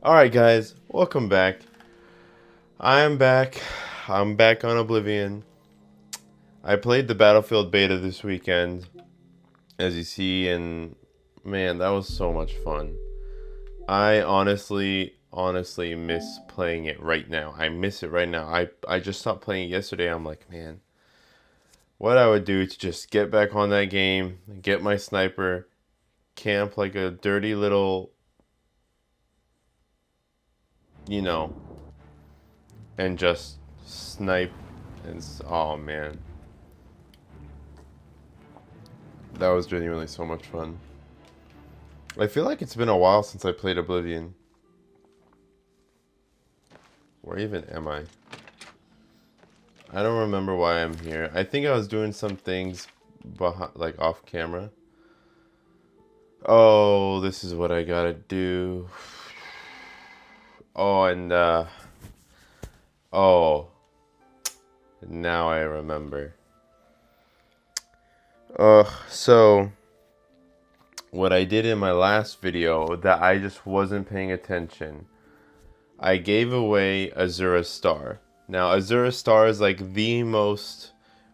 Alright guys, welcome back. I'm back. I'm back on Oblivion. I played the Battlefield beta this weekend, as you see, and man, that was so much fun. I honestly miss playing it right now. I miss it right now. I just stopped playing it yesterday. I'm like, man, what I would do to just get back on that game, get my sniper, camp like a dirty little, you know, and just snipe oh man. That was genuinely so much fun. I feel like it's been a while since I played Oblivion. Where even am I? I don't remember why I'm here. I think I was doing some things behind, like off camera. Oh, this is what I gotta do. Oh, and oh, now I remember. So what I did in my last video that I just wasn't paying attention. I gave away Azura Star. Now, Azura Star is like the most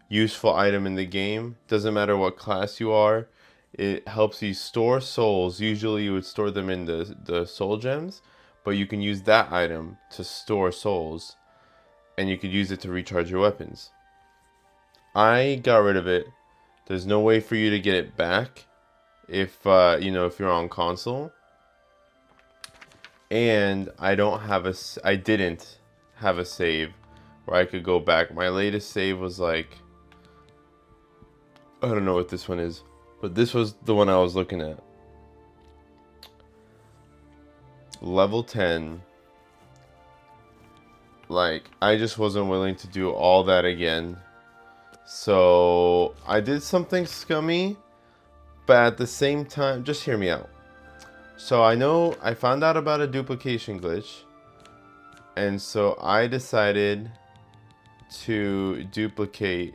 useful item in the game. Doesn't matter what class you are. It helps you store souls. Usually you would store them in the soul gems, but you can use that item to store souls, and you could use it to recharge your weapons. I got rid of it. There's no way for you to get it back if if you're on console. And I didn't have a save where I could go back. My latest save was like, I don't know what this one is, but this was the one I was looking at. Level 10. Like, I just wasn't willing to do all that again. So I did something scummy, but at the same time, just hear me out. So I found out about a duplication glitch, and so I decided to duplicate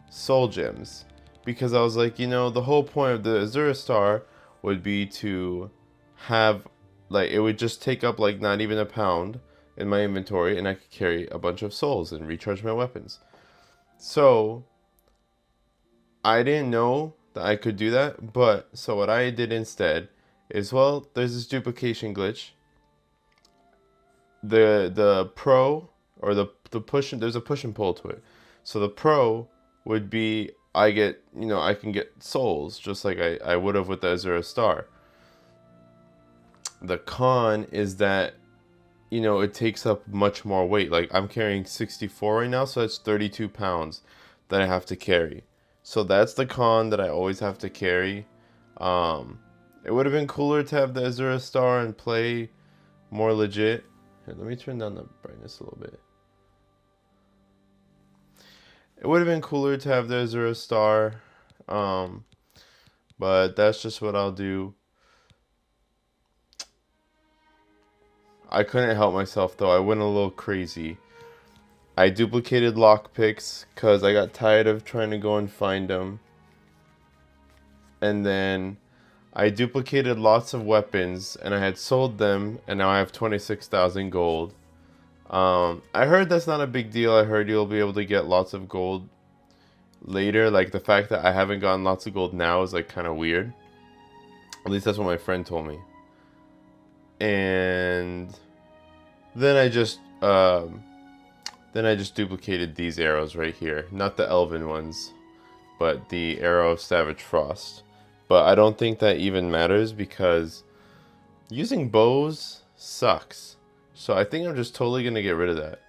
soul gems, because I was like, the whole point of the Azura Star would be to have, like, it would just take up like not even a pound in my inventory, and I could carry a bunch of souls and recharge my weapons. So I didn't know that I could do that, but so what I did instead is, well, there's this duplication glitch. The pro, or the push, there's a push and pull to it. So the pro would be, I can get souls just like I would have with the Azura Star. The con is that it takes up much more weight. Like, I'm carrying 64 right now, so that's 32 pounds that I have to carry. So that's the con that I always have to carry. It would have been cooler to have the Azura Star and play more legit. Here, let me turn down the brightness a little bit. It would have been cooler to have the Azura Star, but that's just what I'll do. I couldn't help myself though. I went a little crazy. I duplicated lockpicks because I got tired of trying to go and find them. And then I duplicated lots of weapons, and I had sold them, and now I have 26,000 gold. I heard that's not a big deal. I heard you'll be able to get lots of gold later. Like, the fact that I haven't gotten lots of gold now is like kind of weird. At least that's what my friend told me. And then I just duplicated these arrows right here. Not the elven ones, but the arrow of Savage Frost. But I don't think that even matters, because using bows sucks. So I think I'm just totally going to get rid of that.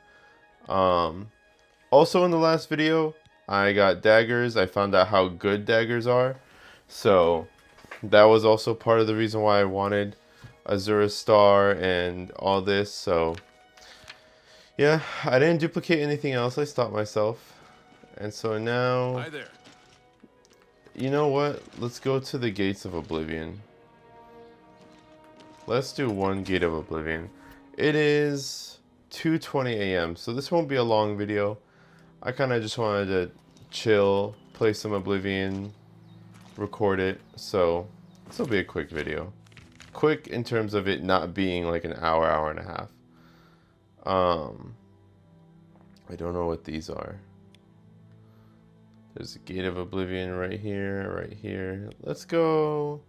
Also in the last video, I got daggers. I found out how good daggers are. So that was also part of the reason why I wanted Azura Star and all this. So yeah, I didn't duplicate anything else. I stopped myself. And so now... Hi there. You know what? Let's go to the Gates of Oblivion. Let's do one Gate of Oblivion. It is 2:20 a.m. so this won't be a long video. I kind of just wanted to chill, play some Oblivion, record it. So this will be a quick video. quick in terms of it not being like an hour, hour and a half. I don't know what these are. There's a Gate of Oblivion right here, right here. Let's go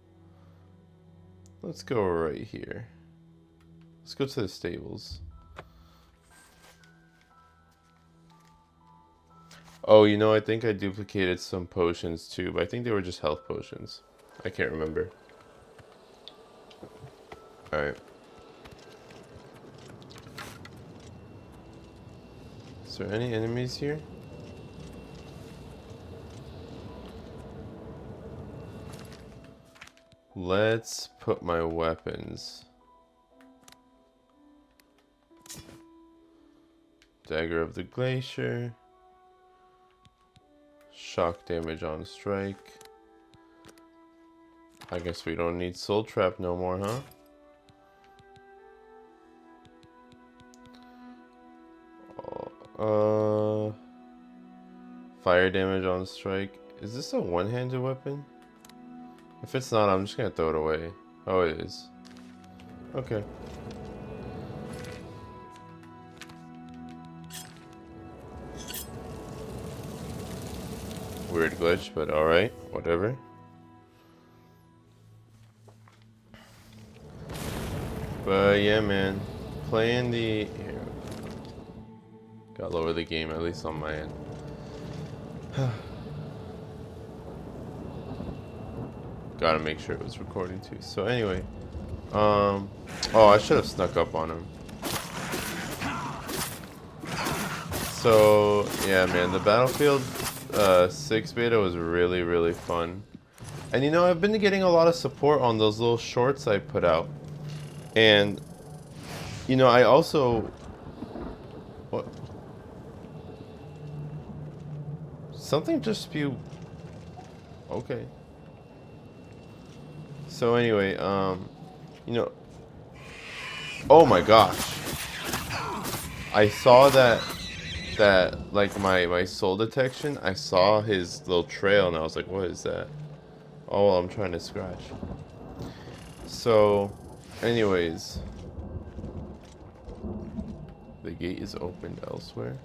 right here. Let's go to the stables. Oh, you know, I think I duplicated some potions too, but I think they were just health potions. I can't remember. Alright. Is there any enemies here? Let's put my weapons. Dagger of the Glacier. Shock damage on strike. I guess we don't need Soul Trap no more, huh? Fire damage on strike. Is this a one-handed weapon? If it's not, I'm just gonna throw it away. Oh, it is. Okay. Weird glitch, but alright, whatever. But yeah, man. Playing the... Here. Gotta lower the game, at least on my end. Gotta make sure it was recording too. So anyway. Oh, I should have snuck up on him. So, yeah, man. The Battlefield 6 beta was really, really fun. And you know, I've been getting a lot of support on those little shorts I put out. And, you know, I also... What? Something just spewed. Okay. So anyway, you know... Oh my gosh. I saw that like my soul detection, I saw his little trail and I was like, what is that? Oh, well, I'm trying to scratch. So, anyways, the gate is opened elsewhere.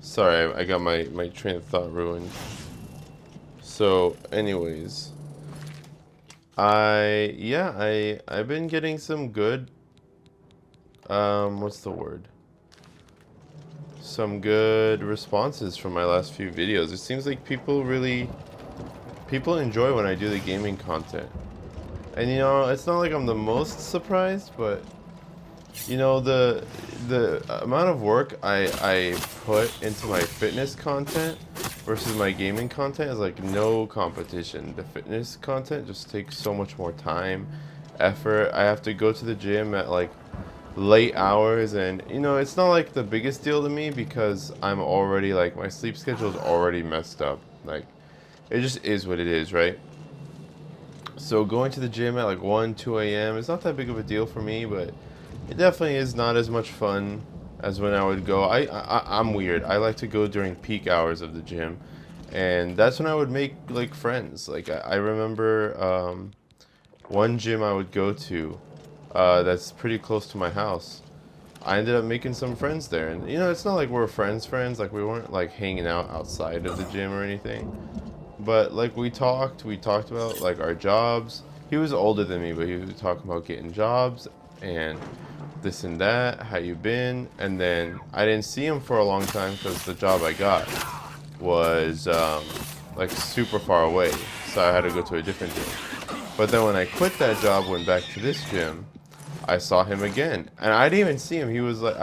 Sorry, I got my train of thought ruined. So, anyways, I've been getting some good, what's the word? Some good responses from my last few videos. It seems like people enjoy when I do the gaming content. And you know, it's not like I'm the most surprised, but you know, the amount of work I put into my fitness content versus my gaming content is like no competition. The fitness content just takes so much more time, effort. I have to go to the gym at like late hours, and you know, it's not like the biggest deal to me because I'm already like, my sleep schedule is already messed up. Like, it just is what it is, right? So going to the gym at like 1, 2 a.m. is not that big of a deal for me, but it definitely is not as much fun as when I would go. I'm weird. I like to go during peak hours of the gym, and that's when I would make like friends. Like I remember one gym I would go to that's pretty close to my house. I ended up making some friends there, and you know, it's not like we're friends, like we weren't like hanging out outside of the gym or anything, but like we talked about like our jobs. He was older than me, but he was talking about getting jobs and this and that, how you been? And then I didn't see him for a long time because the job I got was like super far away, so I had to go to a different gym. But then when I quit that job, went back to this gym, I saw him again, and I didn't even see him. He was like,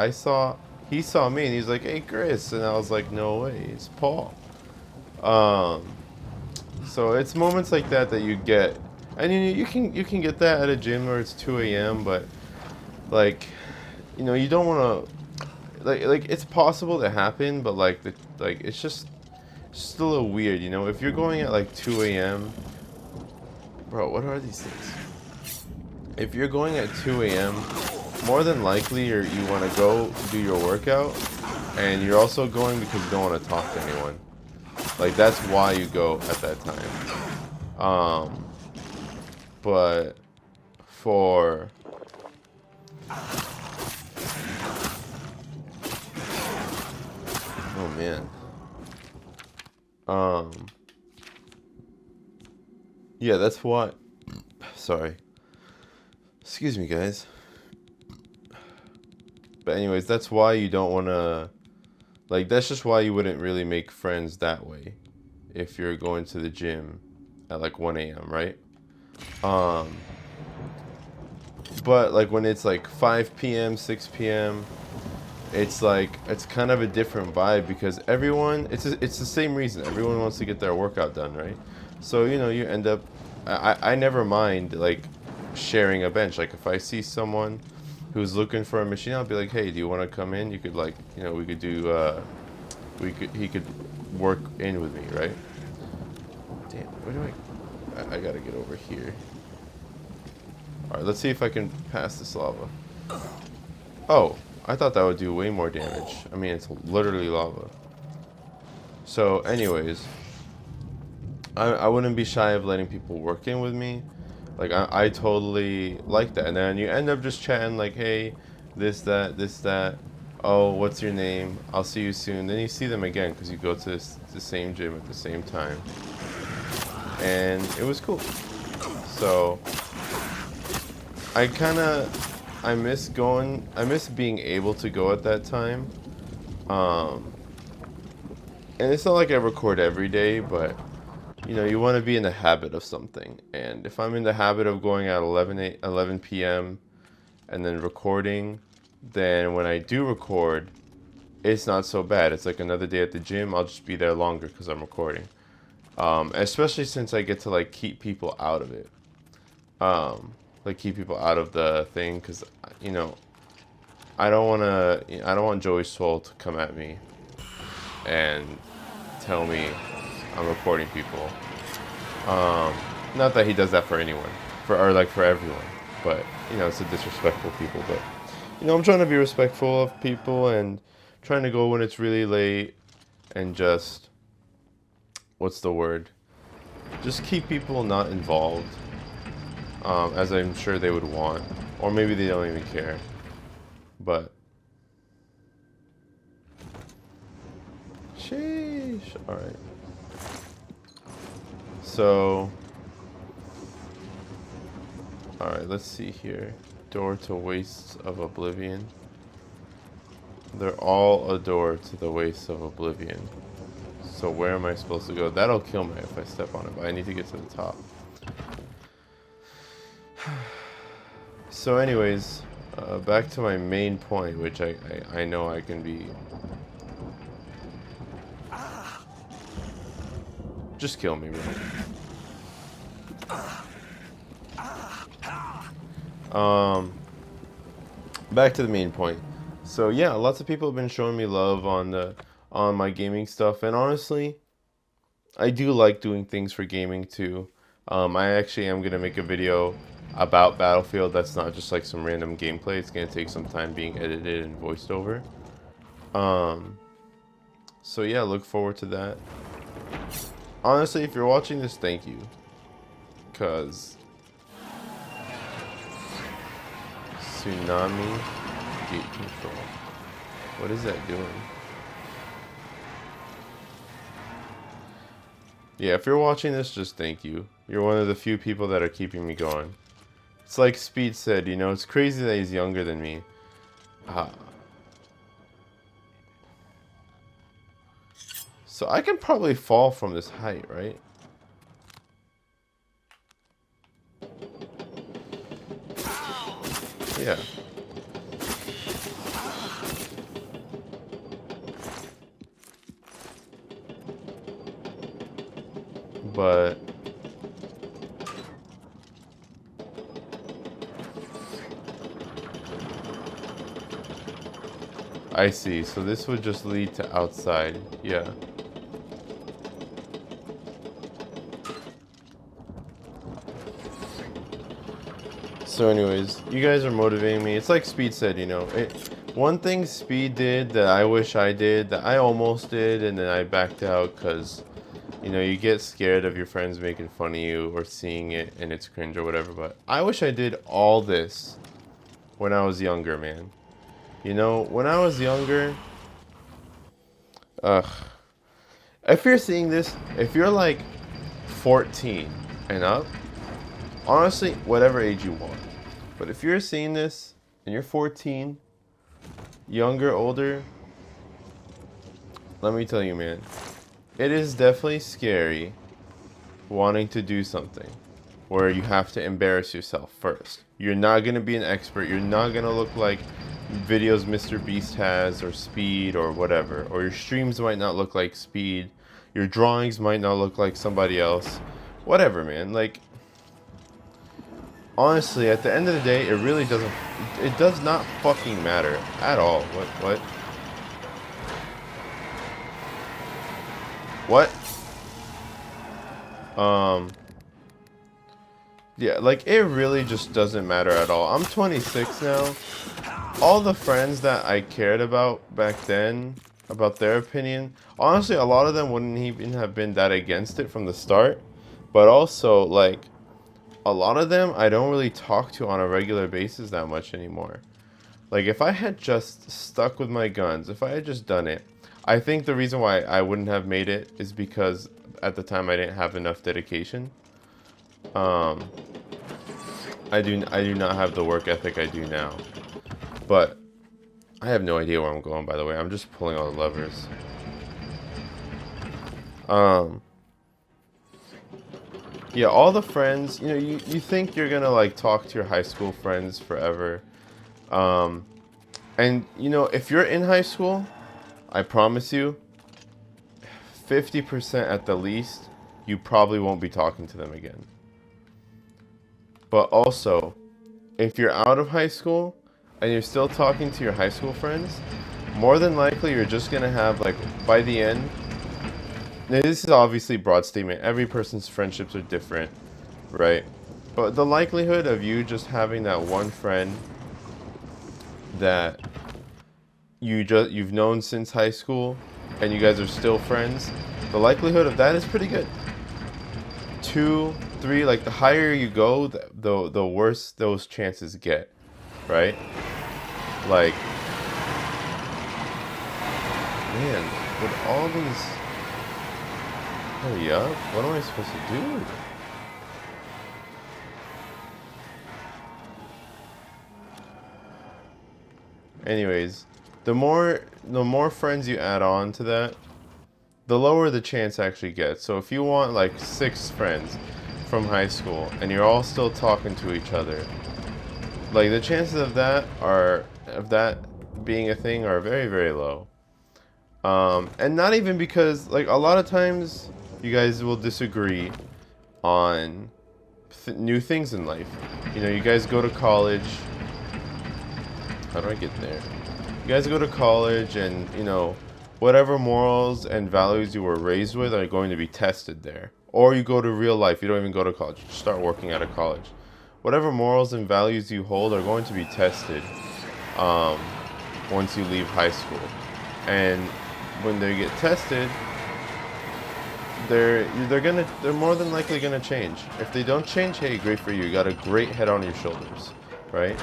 he saw me, and he's like, "Hey, Chris," and I was like, "No way, it's Paul." So it's moments like that that you get, and you can get that at a gym where it's 2 a.m. But like, you know, you don't want to like it's possible to happen, but like it's just a little weird, you know. If you're going at like 2 a.m. Bro, what are these things? If you're going at 2 a.m., more than likely you want to go do your workout, and you're also going because you don't want to talk to anyone. Like, that's why you go at that time. But for... Oh, man. Yeah, that's why... Sorry. Excuse me, guys. But anyways, that's why you don't want to... Like, that's just why you wouldn't really make friends that way. If you're going to the gym at like 1 a.m., right? But like when it's like 5 p.m., 6 p.m., it's like, it's kind of a different vibe because everyone, it's the same reason. Everyone wants to get their workout done, right? So, you know, you end up, I never mind like sharing a bench. Like if I see someone who's looking for a machine, I'll be like, hey, do you want to come in? You could like, you know, we could do, he could work in with me, right? Damn, where do I gotta get over here. Alright, let's see if I can pass this lava. Oh, I thought that would do way more damage. I mean, it's literally lava. So, anyways, I wouldn't be shy of letting people work in with me. Like, I totally like that. And then you end up just chatting like, hey, this, that. Oh, what's your name? I'll see you soon. Then you see them again because you go to the same gym at the same time. And it was cool. So, I miss being able to go at that time. And it's not like I record every day, but you know, you want to be in the habit of something. And if I'm in the habit of going at 11 p.m. and then recording, then when I do record, it's not so bad. It's like another day at the gym. I'll just be there longer because I'm recording. Especially since I get to like keep people out of it. Like keep people out of the thing because, you know, I don't want Joey Swole to come at me and tell me I'm recording people. Not that he does that for anyone, for everyone, but you know, it's a disrespectful people. But you know, I'm trying to be respectful of people and trying to go when it's really late and just, what's the word? Just keep people not involved, as I'm sure they would want, or maybe they don't even care. But sheesh. All right. So, all right. Let's see here. Door to Wastes of Oblivion. They're all a door to the Wastes of Oblivion. So where am I supposed to go? That'll kill me if I step on it, but I need to get to the top. So anyways, back to my main point, which I know I can be... Just kill me, bro. Back to the main point. So yeah, lots of people have been showing me love on my gaming stuff, and honestly, I do like doing things for gaming too. I actually am gonna make a video about Battlefield that's not just like some random gameplay. It's gonna take some time being edited and voiced over. So yeah, look forward to that. Honestly, if you're watching this, thank you, cause Tsunami Gate Control. What is that doing? Yeah, if you're watching this, just thank you. You're one of the few people that are keeping me going. It's like Speed said, you know, it's crazy that he's younger than me. So I can probably fall from this height, right? Yeah. But I see. So this would just lead to outside. Yeah. So anyways, you guys are motivating me. It's like Speed said, you know, one thing Speed did that I wish I did, that I almost did, and then I backed out because You know, you get scared of your friends making fun of you or seeing it and it's cringe or whatever, but I wish I did all this when I was younger, man. You know, when I was younger, ugh. If you're seeing this, if you're like 14 and up, honestly, whatever age you want. But if you're seeing this and you're 14, younger, older, let me tell you, man, it is definitely scary wanting to do something where you have to embarrass yourself first. You're not going to be an expert. You're not going to look like videos Mr. Beast has or Speed or whatever. Or your streams might not look like Speed. Your drawings might not look like somebody else. Whatever, man. Like, honestly, at the end of the day, it really doesn't... It does not fucking matter at all. What? Yeah, like, it really just doesn't matter at all. I'm 26 now. All the friends that I cared about back then, about their opinion, honestly, a lot of them wouldn't even have been that against it from the start. But also, like, a lot of them I don't really talk to on a regular basis that much anymore. Like, if I had just stuck with my guns, if I had just done it, I think the reason why I wouldn't have made it is because at the time I didn't have enough dedication. I do not have the work ethic I do now. But I have no idea where I'm going, by the way. I'm just pulling all the levers. Yeah, all the friends, you know, you think you're gonna like talk to your high school friends forever. And you know, if you're in high school, I promise you, 50% at the least, you probably won't be talking to them again. But also, if you're out of high school and you're still talking to your high school friends, more than likely you're just gonna have, like, by the end, now this is obviously a broad statement, every person's friendships are different, right? But the likelihood of you just having that one friend that you've known since high school and you guys are still friends, the likelihood of that is pretty good. 2, 3, like, the higher you go, the worse those chances get, right? Like, man, with all these... Hurry up, what am I supposed to do? Anyways, the more friends you add on to that, the lower the chance actually gets. So if you want like 6 friends from high school and you're all still talking to each other, like, the chances of that being a thing are very, very low. And not even because, like, a lot of times you guys will disagree on new things in life. You know, you guys go to college. How do I get there? You guys go to college and, you know, whatever morals and values you were raised with are going to be tested there. Or you go to real life, you don't even go to college, you start working out of college. Whatever morals and values you hold are going to be tested once you leave high school. And when they get tested, they're more than likely gonna change. If they don't change, hey, great for you. You got a great head on your shoulders, right?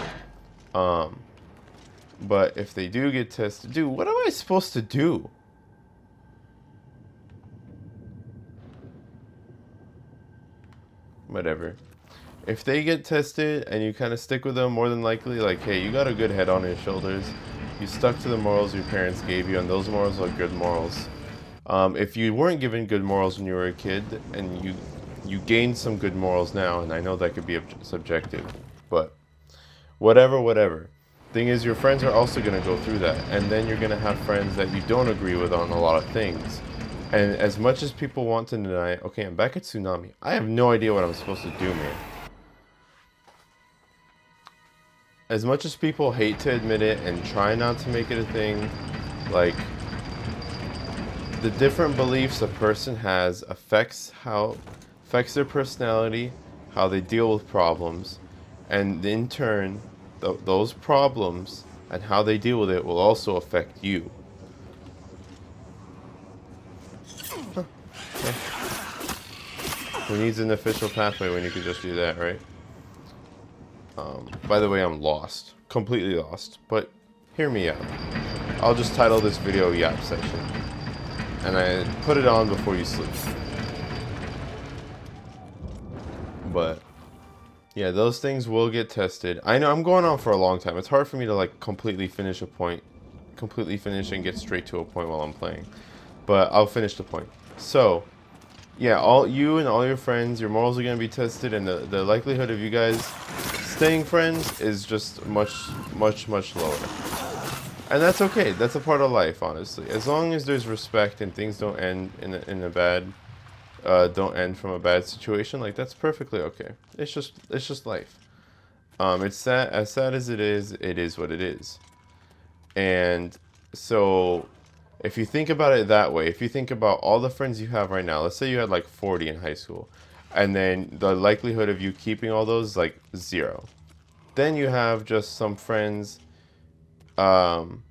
But if they do get tested, dude, what am I supposed to do? Whatever. If they get tested and you kind of stick with them, more than likely, like, hey, you got a good head on your shoulders. You stuck to the morals your parents gave you, and those morals are good morals. If you weren't given good morals when you were a kid, and you gained some good morals now, and I know that could be subjective, but whatever. Thing is, your friends are also going to go through that, and then you're going to have friends that you don't agree with on a lot of things. And as much as people want to deny, okay, I'm back at Tsunami. I have no idea what I'm supposed to do, man. As much as people hate to admit it and try not to make it a thing, like, the different beliefs a person has affects their personality, how they deal with problems, and in turn, those problems and how they deal with it will also affect you. Huh. Okay. Who needs an official pathway when you could just do that, right? By the way, I'm lost. Completely lost. But hear me out. I'll just title this video Yap Session. And I put it on before you sleep. But yeah, those things will get tested. I know I'm going on for a long time. It's hard for me to like completely finish a point. Completely finish and get straight to a point while I'm playing. But I'll finish the point. So, yeah, all you and all your friends, your morals are going to be tested, and the likelihood of you guys staying friends is just much lower. And that's okay. That's a part of life, honestly. As long as there's respect and things don't end in a bad don't end from a bad situation, like that's perfectly okay. It's just life. It's sad, as sad as it is what it is. And so if you think about it that way, if you think about all the friends you have right now, let's say you had like 40 in high school, and then the likelihood of you keeping all those is like 0. Then you have just some friends. Where am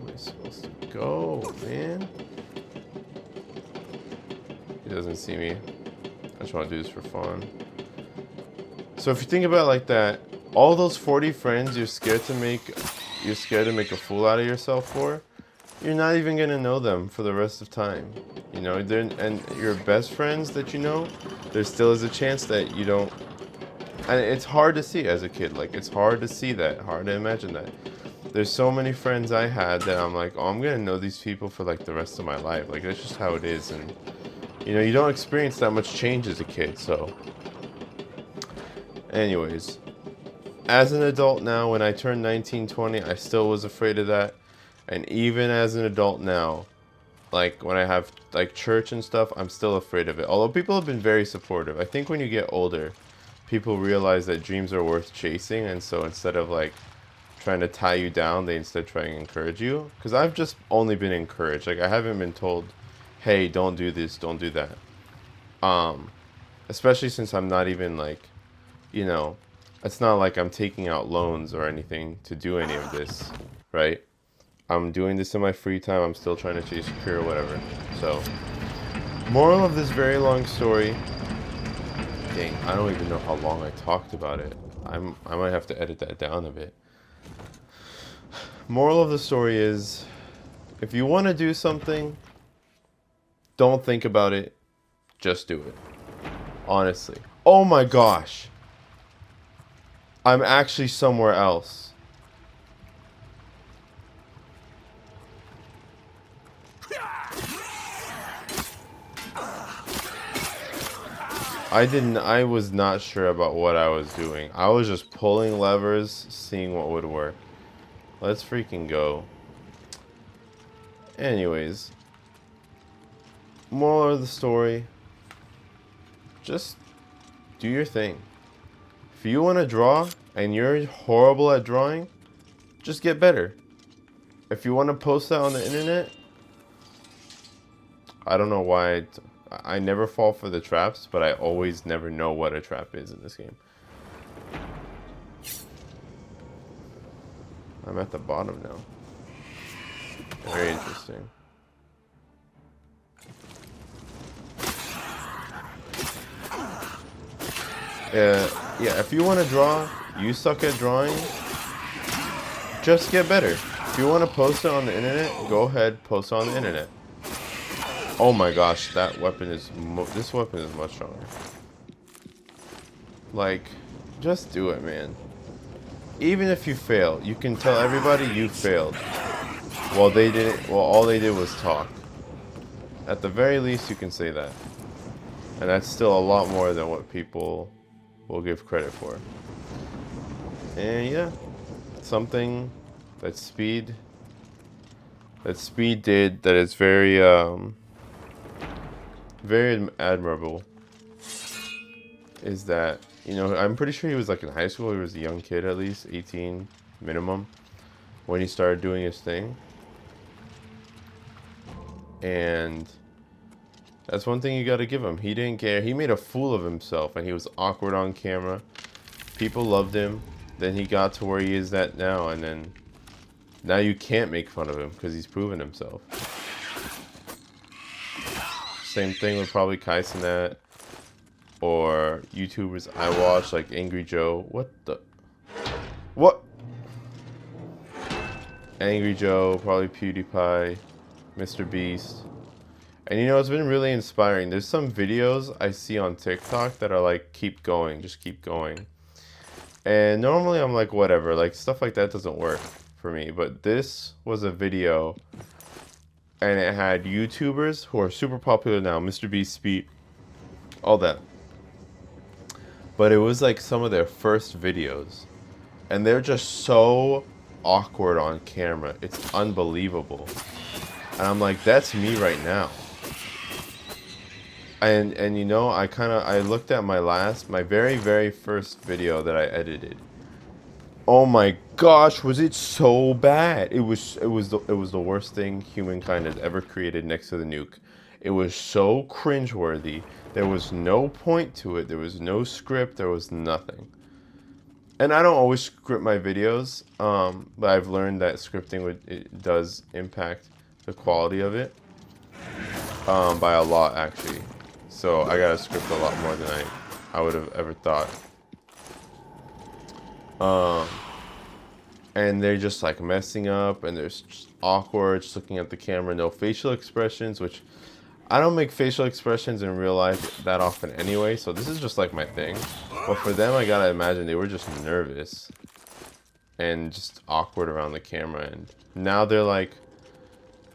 I supposed to go, man? He doesn't see me. I just want to do this for fun. So if you think about it like that, all those 40 friends you're scared to make a fool out of yourself for, you're not even gonna know them for the rest of time. You know, and your best friends that you know, there still is a chance that you don't. And it's hard to see as a kid. Like, it's hard to see that, hard to imagine that. There's so many friends I had that I'm like, oh, I'm gonna know these people for like the rest of my life. Like, that's just how it is. And you know, you don't experience that much change as a kid. So anyways, as an adult now, when I turned 19, 20, I still was afraid of that. And even as an adult now, like when I have like church and stuff, I'm still afraid of it. Although people have been very supportive. I think when you get older, people realize that dreams are worth chasing. And so instead of like trying to tie you down, they instead try and encourage you. Because I've just only been encouraged. Like, I haven't been told, hey, don't do this, don't do that. Especially since I'm not even like, you know, it's not like I'm taking out loans or anything to do any of this, right? I'm doing this in my free time. I'm still trying to chase a career or whatever. So, moral of this very long story. Dang, I don't even know how long I talked about it. I might have to edit that down a bit. Moral of the story is, if you want to do something, don't think about it. Just do it. Honestly. Oh my gosh. I'm actually somewhere else. I was not sure about what I was doing. I was just pulling levers, seeing what would work. Let's freaking go. Anyways. Moral of the story. Just do your thing. If you want to draw and you're horrible at drawing, just get better. If you want to post that on the internet, I don't know why I never fall for the traps, but I always never know what a trap is in this game. I'm at the bottom now. Very interesting. Yeah, if you want to draw, you suck at drawing, just get better. If you want to post it on the internet, go ahead, post it on the internet. Oh my gosh, that weapon is, this weapon is much stronger. Like, just do it, man. Even if you fail, you can tell everybody you failed. Well, they didn't, well, all they did was talk. At the very least, you can say that. And that's still a lot more than what people will give credit for. And yeah, something that Speed did that is very very admirable is that, you know, I'm pretty sure he was like in high school. He was a young kid, at least 18 minimum, when he started doing his thing. And that's one thing you got to give him. He didn't care. He made a fool of himself, and he was awkward on camera. People loved him. Then he got to where he is at now, and then now you can't make fun of him because he's proven himself. Same thing with probably Kaisenet or YouTubers I watch like Angry Joe. What the? What? Angry Joe, probably PewDiePie, Mr. Beast. And you know, it's been really inspiring. There's some videos I see on TikTok that are like, keep going, just keep going. And normally I'm like, whatever, like stuff like that doesn't work for me. But this was a video and it had YouTubers who are super popular now, Mr. Beast, Speed, all that. But it was like some of their first videos. And they're just so awkward on camera. It's unbelievable. And I'm like, that's me right now. And you know, I looked at my very first video that I edited. Oh my gosh, was it so bad? It was the worst thing humankind has ever created next to the nuke. It was so cringeworthy. There was no point to it. There was no script. There was nothing. And I don't always script my videos, but I've learned that scripting it does impact the quality of it by a lot, actually. So I gotta script a lot more than I would have ever thought. And they're just like messing up, and they're just awkward, just looking at the camera, no facial expressions, which I don't make facial expressions in real life that often anyway, so this is just like my thing. But for them, I gotta imagine they were just nervous and just awkward around the camera, and now they're like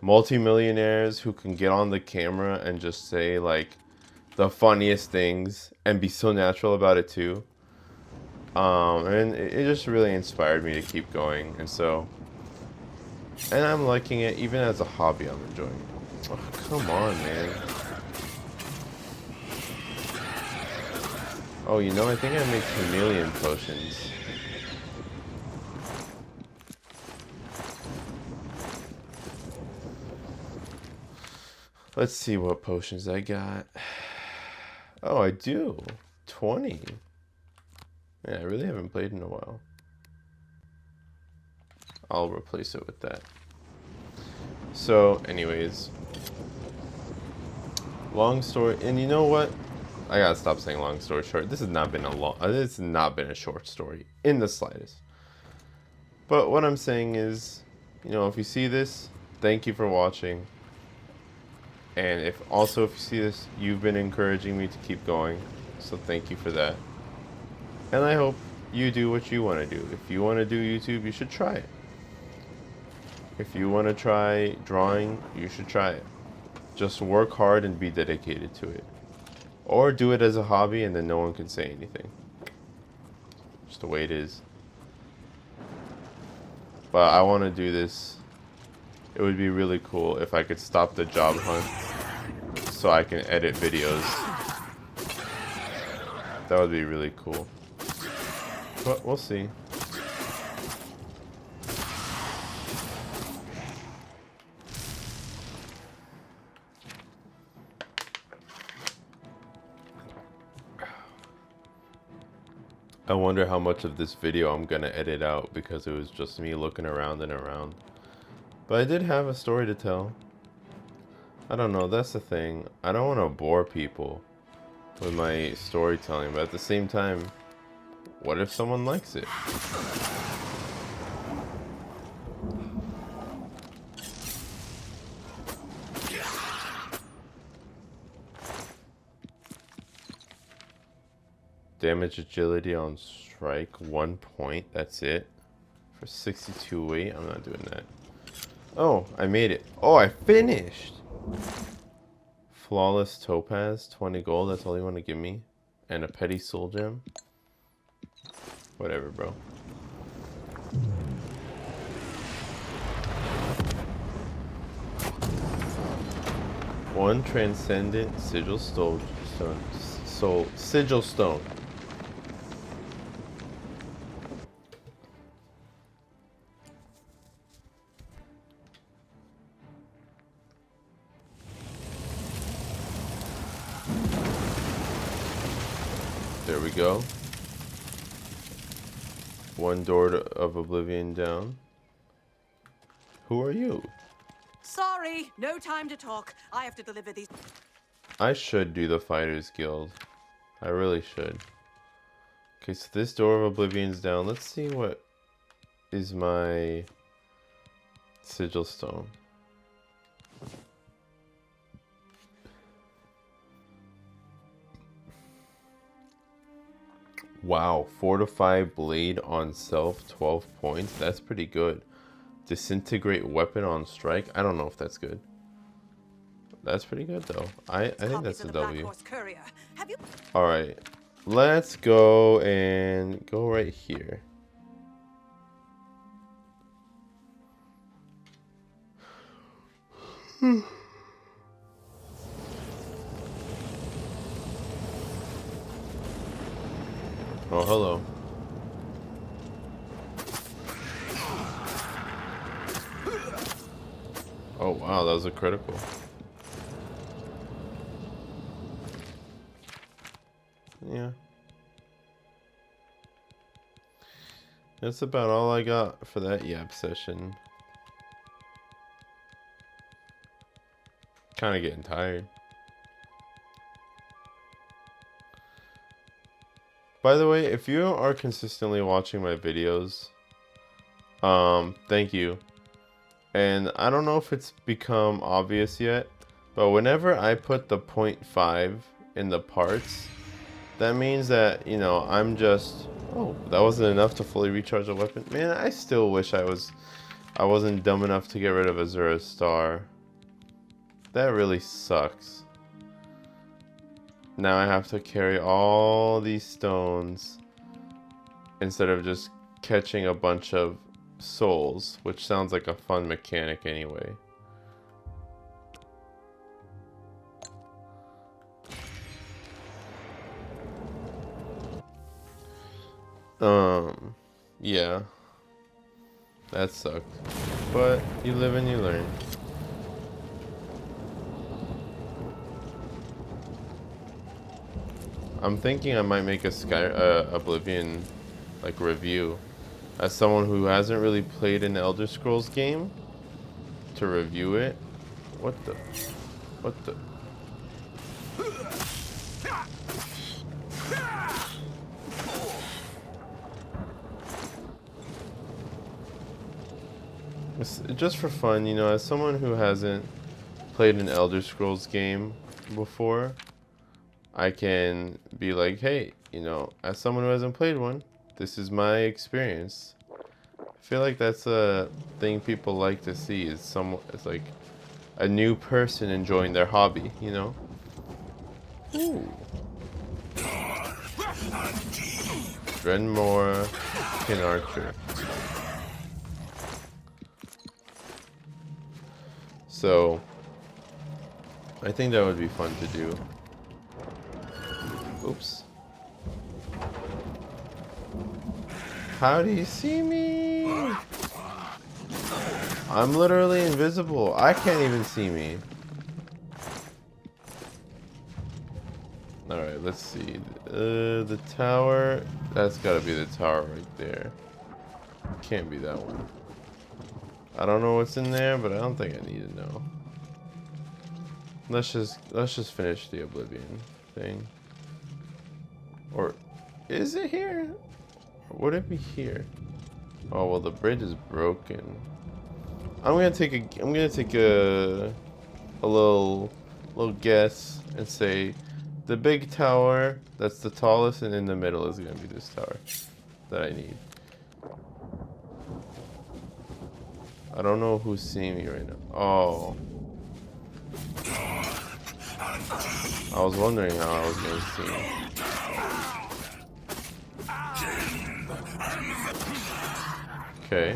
multimillionaires who can get on the camera and just say like the funniest things and be so natural about it too. And it just really inspired me to keep going, and I'm liking it. Even as a hobby, I'm enjoying it. Oh, come on, man. Oh, you know, I think I make chameleon potions. Let's see what potions I got. Oh, I do. 20. Yeah, I really haven't played in a while. I'll replace it with that. So, anyways. Long story, and you know what? I gotta stop saying long story short. This has not been a short story in the slightest. But what I'm saying is, you know, if you see this, thank you for watching. And if you see this, you've been encouraging me to keep going. So thank you for that. And I hope you do what you want to do. If you want to do YouTube, you should try it. If you want to try drawing, you should try it. Just work hard and be dedicated to it. Or do it as a hobby and then no one can say anything. Just the way it is. But I want to do this. It would be really cool if I could stop the job hunt so I can edit videos. That would be really cool. But we'll see. I wonder how much of this video I'm gonna edit out because it was just me looking around and around. But I did have a story to tell. I don't know, that's the thing. I don't want to bore people with my storytelling, but at the same time, what if someone likes it? Damage agility on strike, 1 point, that's it. For 62 weight, I'm not doing that. Oh, I made it. Oh, I finished! Flawless topaz, 20 gold, that's all you want to give me? And a petty soul gem? Whatever, bro. One transcendent sigil stone. Sigil stone. There we go. One door of Oblivion down. Who are you? Sorry, no time to talk. I have to deliver these. I should do the Fighters Guild. I really should. Okay, so this door of Oblivion's down. Let's see what is my sigil stone. Wow, fortify blade on self, 12 points. That's pretty good. Disintegrate weapon on strike. I don't know if that's good. That's pretty good though. I think that's a W. Alright. Let's go and go right here. Oh, hello. Oh wow, that was a critical. Yeah. That's about all I got for that yap session. Kind of getting tired. By the way, if you are consistently watching my videos, thank you. And I don't know if it's become obvious yet, but whenever I put the 0.5 in the parts, that means that, you know, I'm just... Oh, that wasn't enough to fully recharge a weapon? Man, I still wish I wasn't dumb enough to get rid of Azura's Star. That really sucks. Now I have to carry all these stones instead of just catching a bunch of souls, which sounds like a fun mechanic anyway. Yeah. That sucked. But you live and you learn. I'm thinking I might make a Oblivion like review as someone who hasn't really played an Elder Scrolls game to review it. What the? It's just for fun, you know, as someone who hasn't played an Elder Scrolls game before, I can be like, hey, you know, as someone who hasn't played one, this is my experience. I feel like that's a thing people like to see, is it's like a new person enjoying their hobby, you know? Ooh. Drenmore, Kin Archer. So, I think that would be fun to do. Oops. How do you see me? I'm literally invisible. I can't even see me. Alright, let's see. The tower. That's gotta be the tower right there. Can't be that one. I don't know what's in there, but I don't think I need to know. Let's just finish the Oblivion thing. Or is it here? Or would it be here? Oh well, the bridge is broken. I'm gonna take a little guess and say the big tower that's the tallest and in the middle is gonna be this tower that I need. I don't know who's seeing me right now. Oh. I was wondering how I was gonna see him. Okay.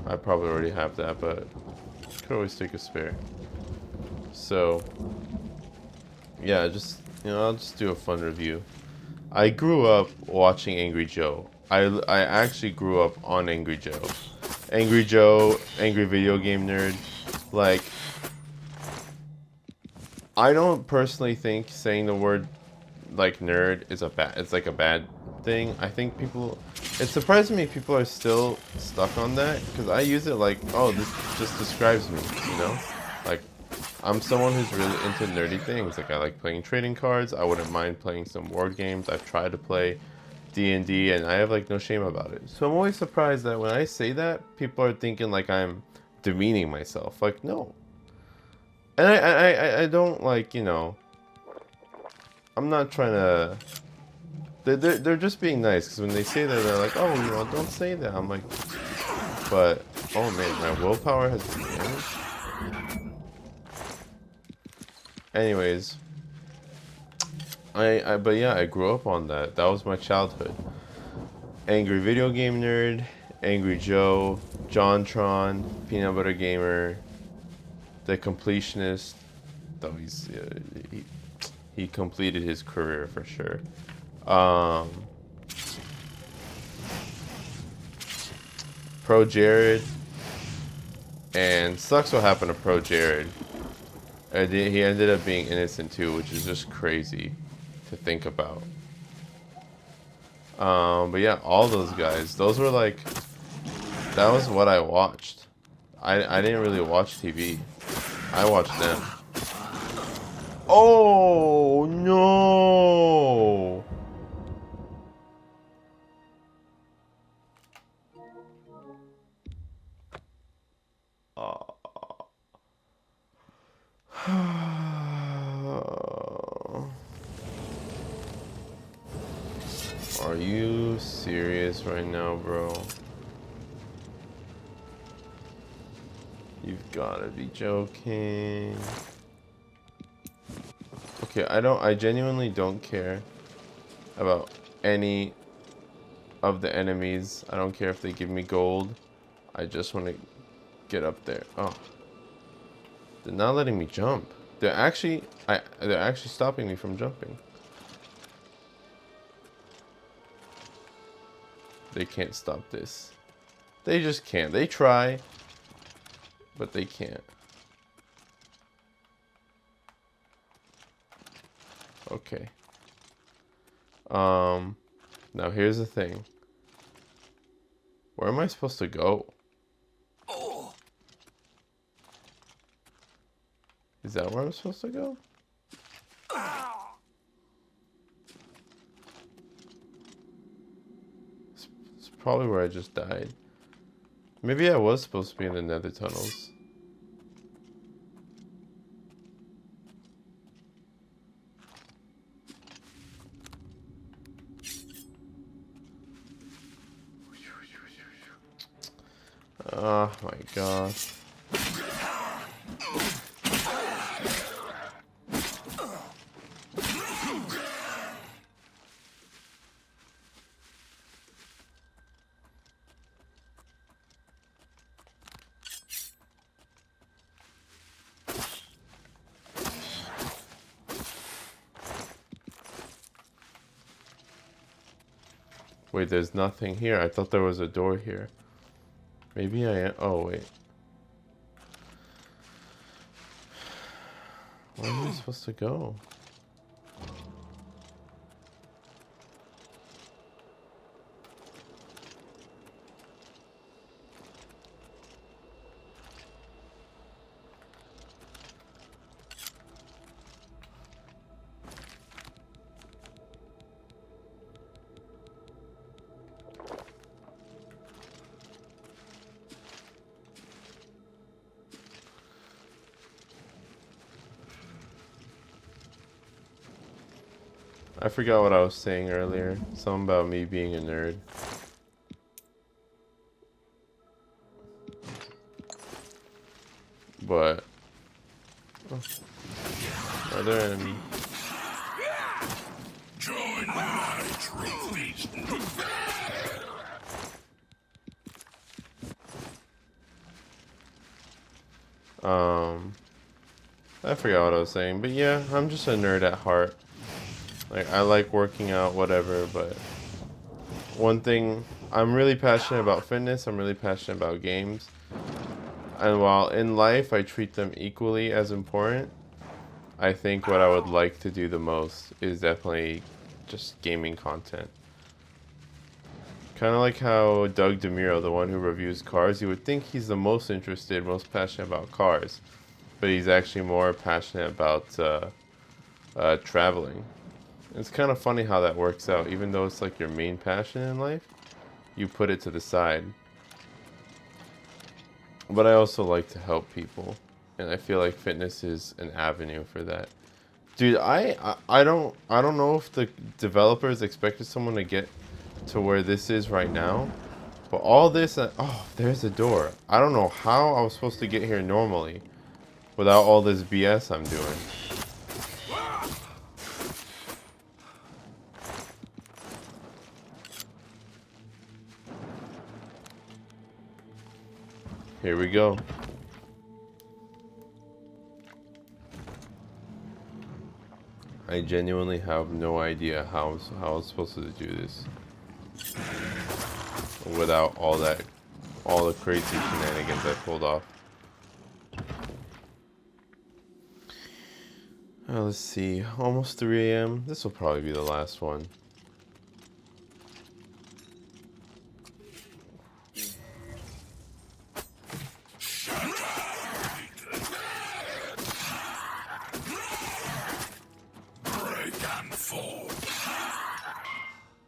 I probably already have that, but could always take a spare. So, yeah, just, you know, I'll just do a fun review. I grew up watching Angry Joe. I actually grew up on Angry Joe. Angry Joe, Angry Video Game Nerd. Like, I don't personally think saying the word like nerd is it's like a bad thing. I think people It surprises me people are still stuck on that, because I use it like, oh, this just describes me, you know? Like, I'm someone who's really into nerdy things. Like, I like playing trading cards. I wouldn't mind playing some board games. I've tried to play D&D, and I have, like, no shame about it. So I'm always surprised that when I say that, people are thinking, like, I'm demeaning myself. Like, no. And I don't, like, you know, I'm not trying to... They're just being nice, because when they say that, they're like, oh, you know, don't say that. I'm like, but, oh man, my willpower has been damaged. Anyways, but yeah, I grew up on that. That was my childhood. Angry video game nerd, Angry Joe, JonTron, Peanut Butter Gamer, the completionist. Though he completed his career for sure. Pro Jared, and sucks what happened to Pro Jared. He ended up being innocent too, which is just crazy to think about. But yeah, all those guys, those were like, that was what I watched. I didn't really watch TV. I watched them. Oh no! Are you serious right now, bro? You've gotta be joking. Okay, I genuinely don't care about any of the enemies. I don't care if they give me gold. I just want to get up there. Oh. They're not letting me jump. They're actually stopping me from jumping. They can't stop this. They just can't. They try, but they can't. Okay. Now here's the thing. Where am I supposed to go? Is that where I'm supposed to go? It's probably where I just died. Maybe I was supposed to be in the nether tunnels. Oh my gosh. Wait, there's nothing here. I thought there was a door here. Maybe I am. Oh, wait. Where am I supposed to go? I forgot what I was saying earlier. Something about me being a nerd. But... oh. Are there enemies? Join my trophies. I forgot what I was saying. But yeah, I'm just a nerd at heart. Like, I like working out, whatever, but one thing, I'm really passionate about fitness, I'm really passionate about games, and while in life I treat them equally as important, I think what I would like to do the most is definitely just gaming content. Kind of like how Doug DeMuro, the one who reviews cars, you would think he's the most interested, most passionate about cars, but he's actually more passionate about traveling. It's kind of funny how that works out. Even though it's like your main passion in life, you put it to the side. But I also like to help people, and I feel like fitness is an avenue for that. Dude, I don't know if the developers expected someone to get to where this is right now, but all this, oh, there's a door. I don't know how I was supposed to get here normally without all this BS I'm doing. Here we go. I genuinely have no idea how I was supposed to do this without all the crazy shenanigans I pulled off. Let's see, almost 3 a.m. This will probably be the last one.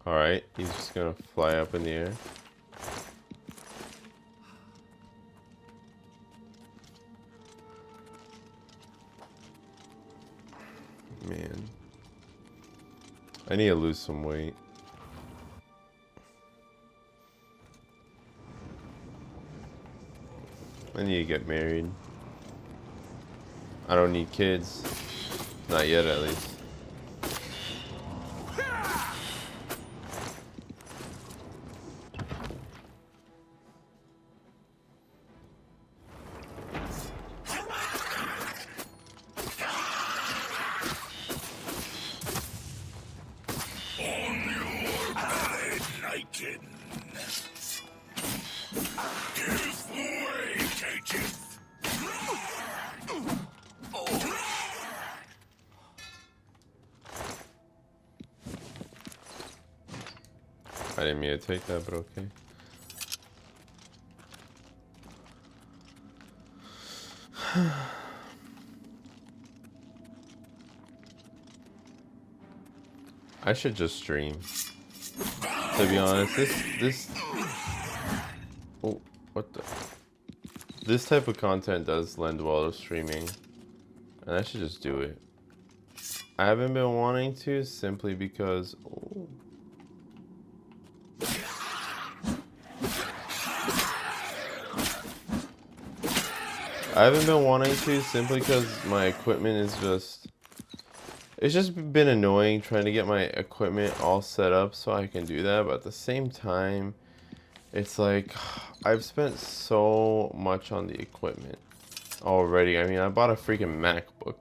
Alright, he's just gonna fly up in the air. Man. I need to lose some weight. I need to get married. I don't need kids. Not yet, at least. I didn't mean to take that, but okay. I should just stream. To be honest, this oh, what the? This type of content does lend well to streaming, and I should just do it. I haven't been wanting to simply because. Oh. I haven't been wanting to simply because my equipment is just... It's just been annoying trying to get my equipment all set up so I can do that. But at the same time, it's like I've spent so much on the equipment already. I mean, I bought a freaking MacBook.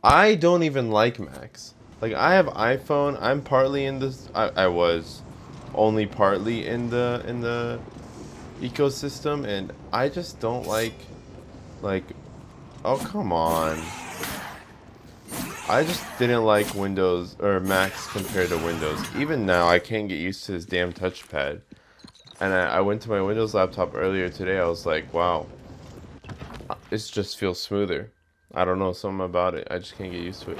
I don't even like Macs. Like, I have iPhone. I'm partly in this... I was only partly in the ecosystem. And I just don't like... oh, come on. I just didn't like Windows or Macs compared to Windows. Even now, I can't get used to this damn touchpad. And I went to my Windows laptop earlier today. I was like, wow. It just feels smoother. I don't know, something about it. I just can't get used to it.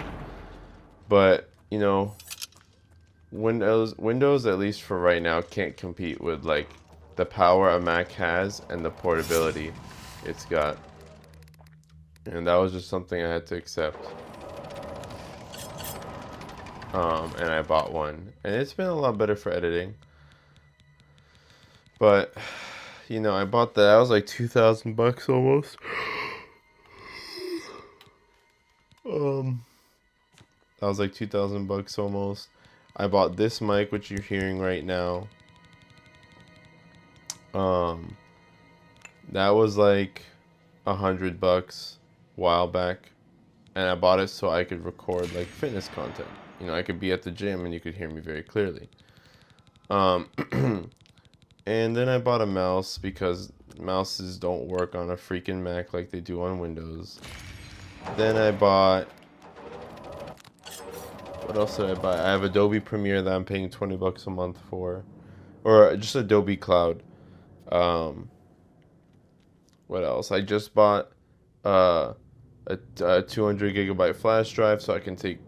But, you know, Windows, at least for right now, can't compete with, like, the power a Mac has and the portability it's got. And that was just something I had to accept. And I bought one. And it's been a lot better for editing. But, you know, I bought that. That was like $2,000 almost. That was like $2,000 almost. I bought this mic, which you're hearing right now. That was like $100 while back, and I bought it so I could record like fitness content. You know, I could be at the gym and you could hear me very clearly. And then I bought a mouse because mouses don't work on a freaking Mac like they do on Windows. Then I bought... What else did I buy? I have Adobe Premiere that I'm paying $20 a month for. or just Adobe Cloud. Um, what else? I just bought a 200 gigabyte flash drive so I can take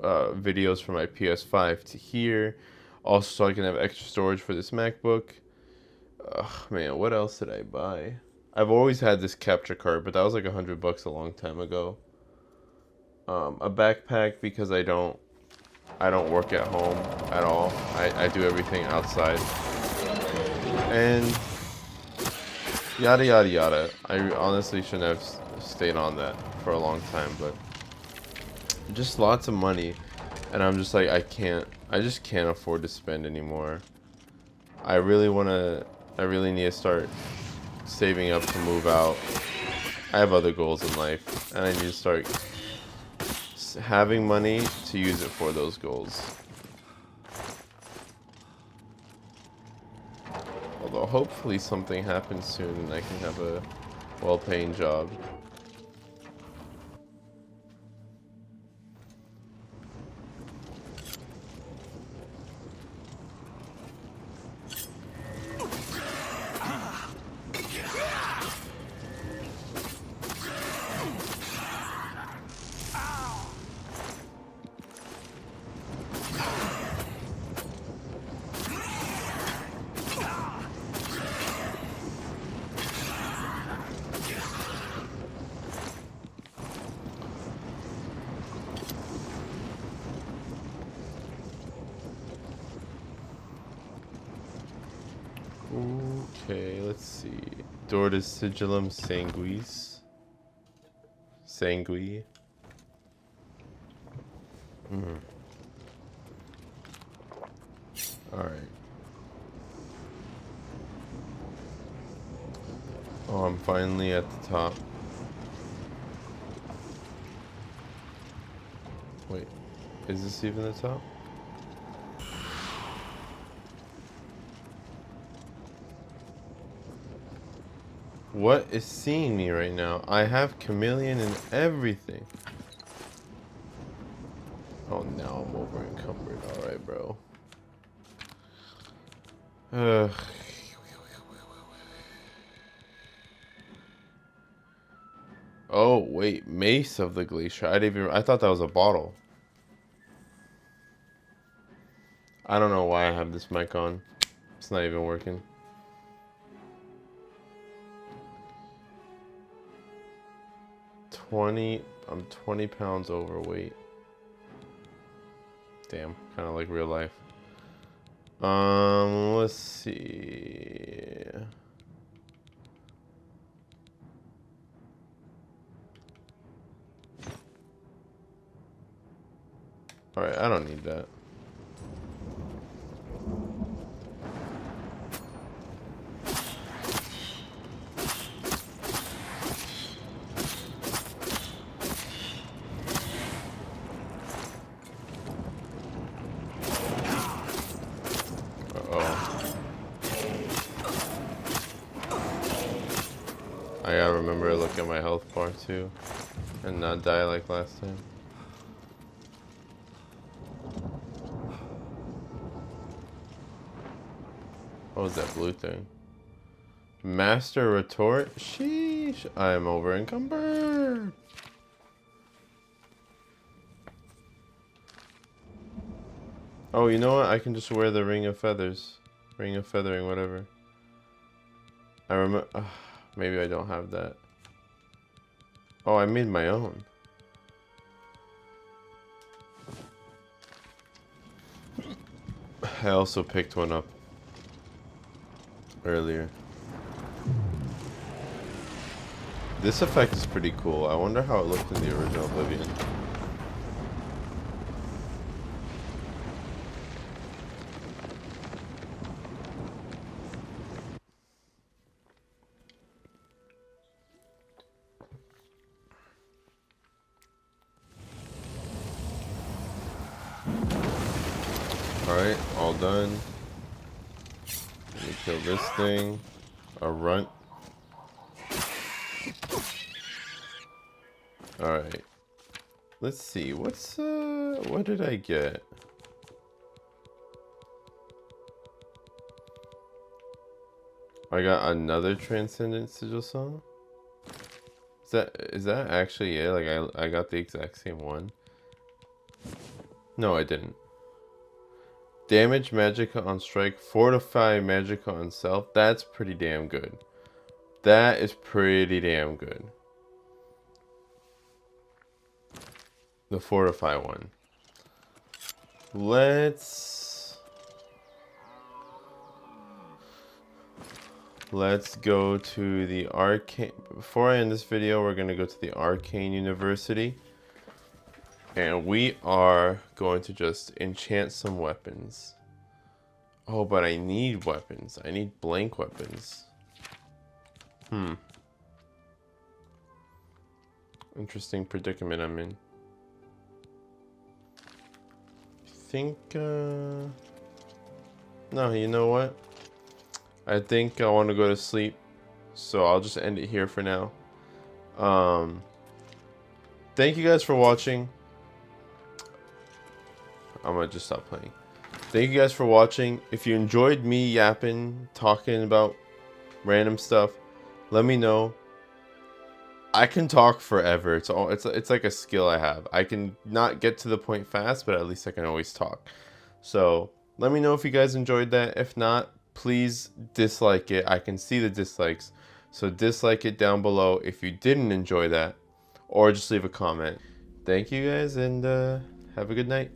videos from my PS5 to here. Also, so I can have extra storage for this MacBook. Ugh, man, what else did I buy? I've always had this capture card, but that was like $100 a long time ago. A backpack because I don't work at home at all. I do everything outside. And yada yada yada. I honestly shouldn't have stayed on that for a long time, but just lots of money. And I'm just like, I just can't afford to spend anymore. I really need to start saving up to move out. I have other goals in life, and I need to start having money to use it for those goals. Although hopefully something happens soon and I can have a well-paying job. Okay, let's see. Dortus Sigillum Sanguis. Sangui. Alright. Oh, I'm finally at the top. Wait, is this even the top? What is seeing me right now? I have chameleon and everything. Oh, now I'm over encumbered. Alright, bro. Oh, wait. Mace of the Glacier. I thought that was a bottle. I don't know why I have this mic on. It's not even working. I'm 20 pounds overweight. Damn, kind of like real life. Let's see. Alright, I don't need that. I gotta remember to look at my health bar too, and not die like last time. What was that blue thing? Master retort? Sheesh, I am over encumbered. Oh, you know what? I can just wear the ring of feathers. Ring of feathering, whatever. I remember. Maybe I don't have that. Oh, I made my own. I also picked one up earlier. This effect is pretty cool. I wonder how it looked in the original Oblivion. Alright, all done. Let me kill this thing. A runt. Alright. Let's see, what did I get? I got another Transcendent Sigil Song. Is that actually it? Like I got the exact same one. No, I didn't. Damage Magicka on strike, fortify Magicka on self. That's pretty damn good. That is pretty damn good. The fortify one. Let's go to the Arcane. Before I end this video, we're going to go to the Arcane University. And we are going to just enchant some weapons. Oh, but I need weapons. I need blank weapons. Interesting predicament I'm in. No, you know what? I think I want to go to sleep. So I'll just end it here for now. Thank you guys for watching. I'm gonna just stop playing. Thank you guys for watching. If you enjoyed me yapping, talking about random stuff, let me know. I can talk forever. It's like a skill I have. I can not get to the point fast, but at least I can always talk. So let me know if you guys enjoyed that. If not, please dislike it. I can see the dislikes. So dislike it down below if you didn't enjoy that, or just leave a comment. Thank you guys, and have a good night.